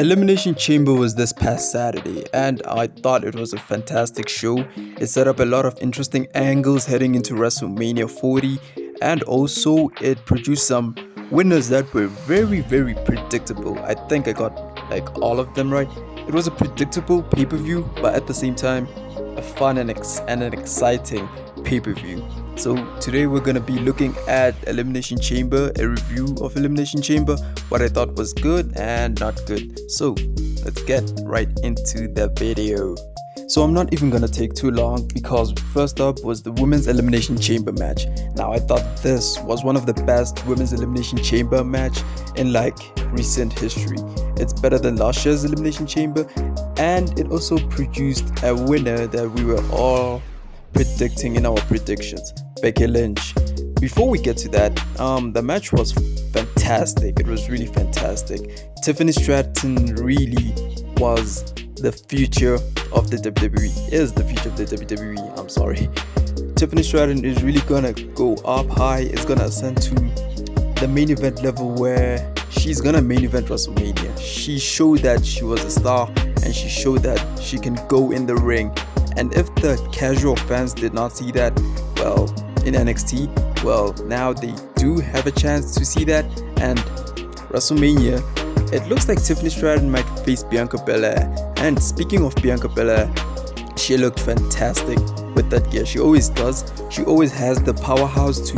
Elimination Chamber was this past Saturday, and I thought it was a fantastic show. It set up a lot of interesting angles heading into WrestleMania 40, and also it produced some winners that were very predictable. I think I got like all of them right. It was a predictable pay-per-view, but at the same time, a fun and an exciting pay-per-view. So today we're gonna be looking at Elimination Chamber, a review of Elimination Chamber, what I thought was good and not good. So let's get right into the video. So I'm not even gonna take too long because first up was the Women's Elimination Chamber match. Now I thought this was one of the best Women's Elimination Chamber match in like recent history. It's better than last year's Elimination Chamber, and it also produced a winner that we were all predicting in our predictions, Becky Lynch. Before we get to that, the match was fantastic. It was really fantastic. Tiffany Stratton really was the future of the WWE. Is the future of the WWE. I'm sorry. Tiffany Stratton is really gonna go up high. It's gonna ascend to the main event level where she's gonna main event WrestleMania. She showed that she was a star, and she showed that she can go in the ring. And if the casual fans did not see that, well, in NXT, well, now they do have a chance to see that. And WrestleMania, it looks like Tiffany Stratton might face Bianca Belair. And speaking of Bianca Belair, she looked fantastic with that gear. She always does. She always has the powerhouse to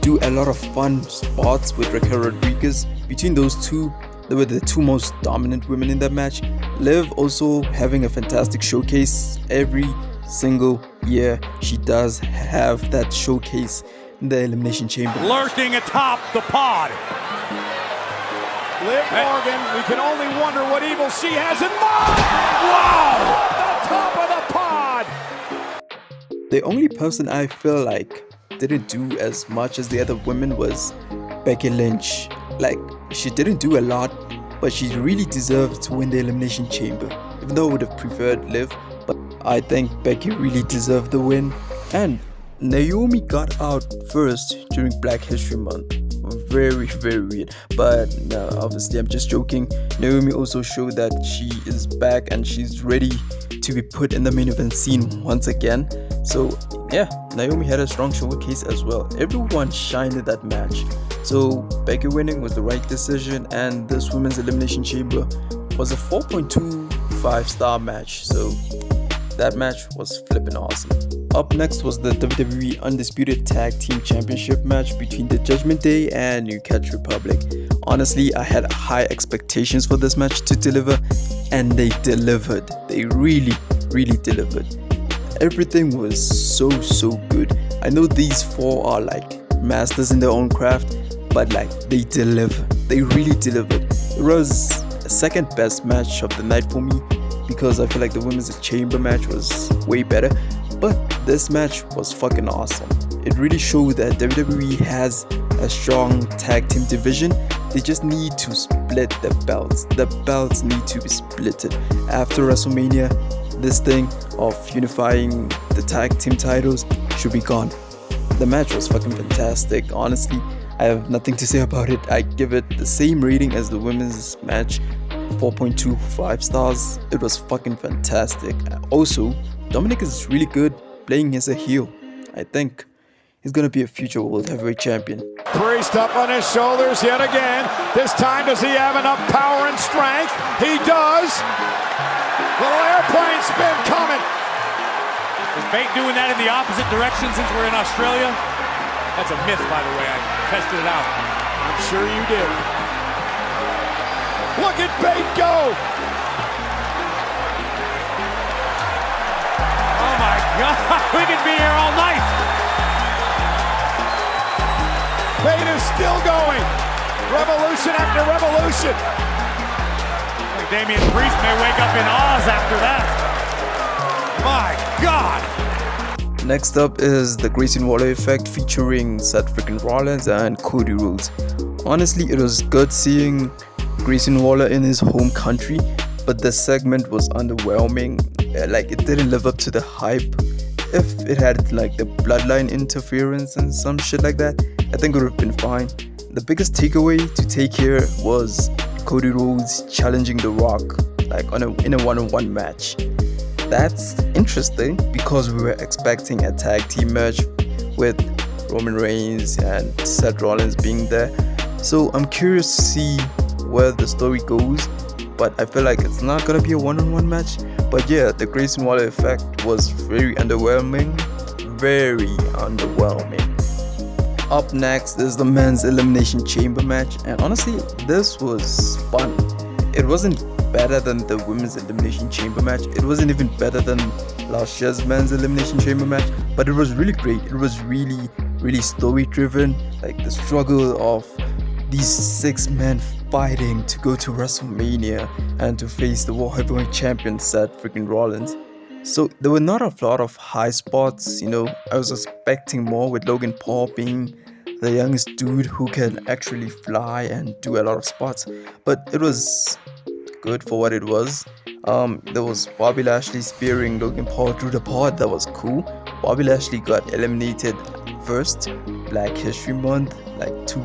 do a lot of fun spots with Raquel Rodriguez. Between those two, they were the two most dominant women in that match. Liv also having a fantastic showcase every single year. She does have that showcase in the Elimination Chamber. Lurking atop the pod. Liv Morgan, we can only wonder what evil she has in mind. Wow! At the top of the pod. The only person I feel like didn't do as much as the other women was Becky Lynch. Like, she didn't do a lot, but she really deserved to win the Elimination Chamber. Even though I would have preferred Liv, but I think Becky really deserved the win. And Naomi got out first during Black History Month. Very weird. But no, obviously I'm just joking. Naomi also showed that she is back and she's ready to be put in the main event scene once again. So yeah, Naomi had a strong showcase as well. Everyone shined in that match. So Becky winning was the right decision, and this Women's Elimination Chamber was a 4.25 star match. So that match was flipping awesome. Up next was the WWE Undisputed Tag Team Championship match between the Judgment Day and New Catch Republic. Honestly, I had high expectations for this match to deliver, and they delivered. They really delivered. Everything was so good. I know these four are like masters in their own craft, but like they delivered. They really delivered. It was a second best match of the night for me because I feel like the Women's Chamber match was way better. But this match was fucking awesome. It really showed that WWE has a strong tag team division. They just need to split the belts. The belts need to be splitted. After WrestleMania, this thing of unifying the tag team titles should be gone. The match was fucking fantastic. Honestly, I have nothing to say about it. I give it the same rating as the women's match, 4.25 stars. It was fucking fantastic. Also, Dominic is really good playing as a heel. I think he's gonna be a future World Heavyweight Champion. Priest up on his shoulders yet again. This time, does he have enough power and strength? He does. Little airplane spin coming. Is Bate doing that in the opposite direction since we're in Australia? That's a myth, by the way. I tested it out. I'm sure you did. Look at Bate go. Oh my God, we could be here all night. Bate is still going. Revolution after revolution. Like Damian Priest may wake up in Oz after that. My God. Next up is the Grayson Waller effect featuring Seth freaking Rollins and Cody Rhodes. Honestly, it was good seeing Grayson Waller in his home country, but the segment was underwhelming. Like, it didn't live up to the hype. If it had like the bloodline interference and some shit like that, I think it would have been fine. The biggest takeaway to take here was Cody Rhodes challenging The Rock like in a one-on-one match. That's interesting because we were expecting a tag team match with Roman Reigns and Seth Rollins being there. So I'm curious to see where the story goes, but I feel like it's not gonna be a one-on-one match. But yeah, the Grayson Waller effect was very underwhelming. Very underwhelming. Up next is the men's Elimination Chamber match, and honestly, this was fun. It wasn't better than the women's Elimination Chamber match. It wasn't even better than last year's men's Elimination Chamber match, but it was really great. It was really, really story driven. Like the struggle of these 6 men fighting to go to WrestleMania and to face the World Heavyweight Champion Seth freaking Rollins. So there were not a lot of high spots, I was expecting more with Logan Paul being the youngest dude who can actually fly and do a lot of spots. But it was good for what it was. There was Bobby Lashley spearing Logan Paul through the pod. That was cool. Bobby Lashley got eliminated first, Black History Month, like two.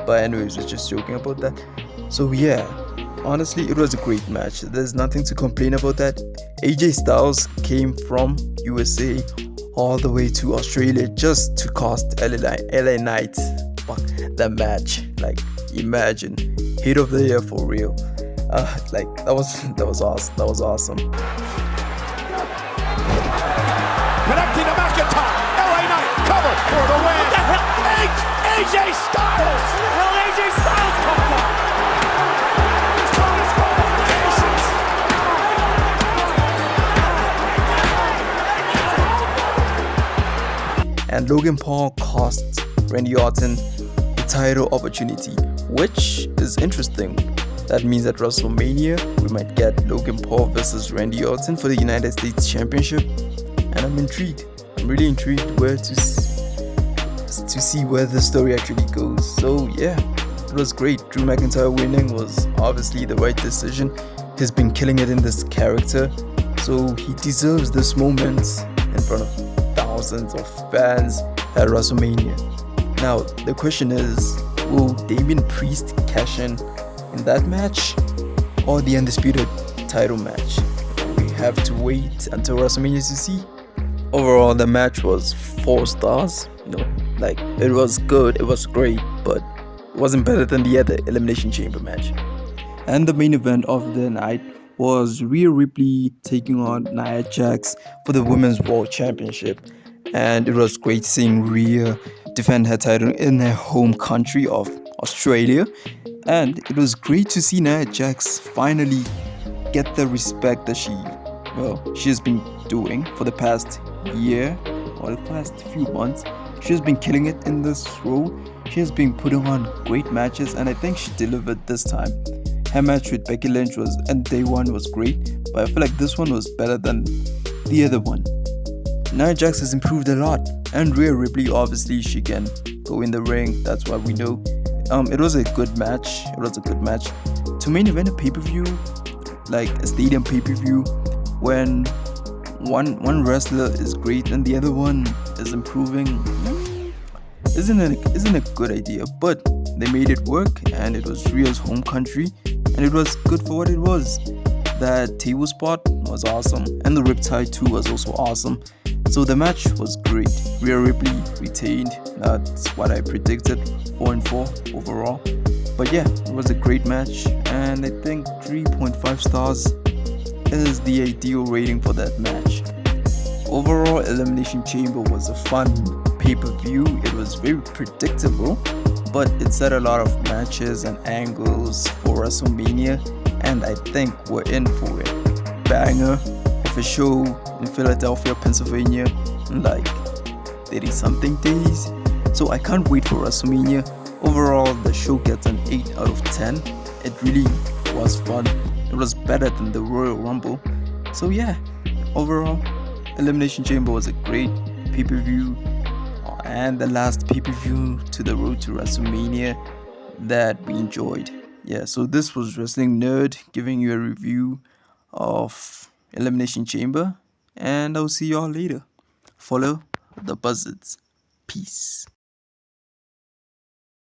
But anyways, we're just joking about that. So yeah, honestly, it was a great match. There's nothing to complain about that. AJ Styles came from USA all the way to Australia just to cost LA Knight the match. Like, imagine, hit of the year for real. Like that was awesome. That was awesome. Connecting to McIntyre. LA Knight cover for the win. What the hell? AJ Styles. Where the hell AJ Styles come from? And Logan Paul cost Randy Orton the title opportunity, which is interesting. That means at WrestleMania, we might get Logan Paul versus Randy Orton for the United States Championship. And I'm intrigued. I'm really intrigued to see where the story actually goes. So yeah, it was great. Drew McIntyre winning was obviously the right decision. He's been killing it in this character, so he deserves this moment in front of thousands of fans at WrestleMania. Now, the question is, will Damian Priest cash in that match or the Undisputed title match? We have to wait until WrestleMania to see. Overall, the match was 4 stars. Like, it was good, it was great, but it wasn't better than the other Elimination Chamber match. And the main event of the night was Rhea Ripley taking on Nia Jax for the Women's World Championship. And it was great seeing Rhea defend her title in her home country of Australia. And it was great to see Nia Jax finally get the respect that she has been doing for the past year or the past few months. She has been killing it in this role. She has been putting on great matches, and I think she delivered this time. Her match with Becky Lynch and day one was great, but I feel like this one was better than the other one. Nia Jax has improved a lot, and Rhea Ripley, obviously she can go in the ring. That's what we know. It was a good match. To main event a pay-per-view, like a stadium pay-per-view, when one wrestler is great and the other one is improving, isn't a good idea. But they made it work, and it was Rhea's home country, and it was good for what it was. That table spot was awesome, and the Riptide 2 was also awesome. So the match was great. Rhea Ripley retained. That's what I predicted, 4-4 overall. But yeah, it was a great match, and I think 3.5 stars is the ideal rating for that match. Overall, Elimination Chamber was a fun pay-per-view. It was very predictable, but it set a lot of matches and angles for WrestleMania, and I think we're in for it. Banger of a show in Philadelphia, Pennsylvania, in like 30-something days. So I can't wait for WrestleMania. Overall, the show gets an 8 out of 10. It really was fun. It was better than the Royal Rumble. So yeah, overall, Elimination Chamber was a great pay-per-view, and the last pay-per-view to the road to WrestleMania that we enjoyed. Yeah, so this was Wrestling Nerd giving you a review of Elimination Chamber, and I'll see y'all later. Follow the buzzards. Peace.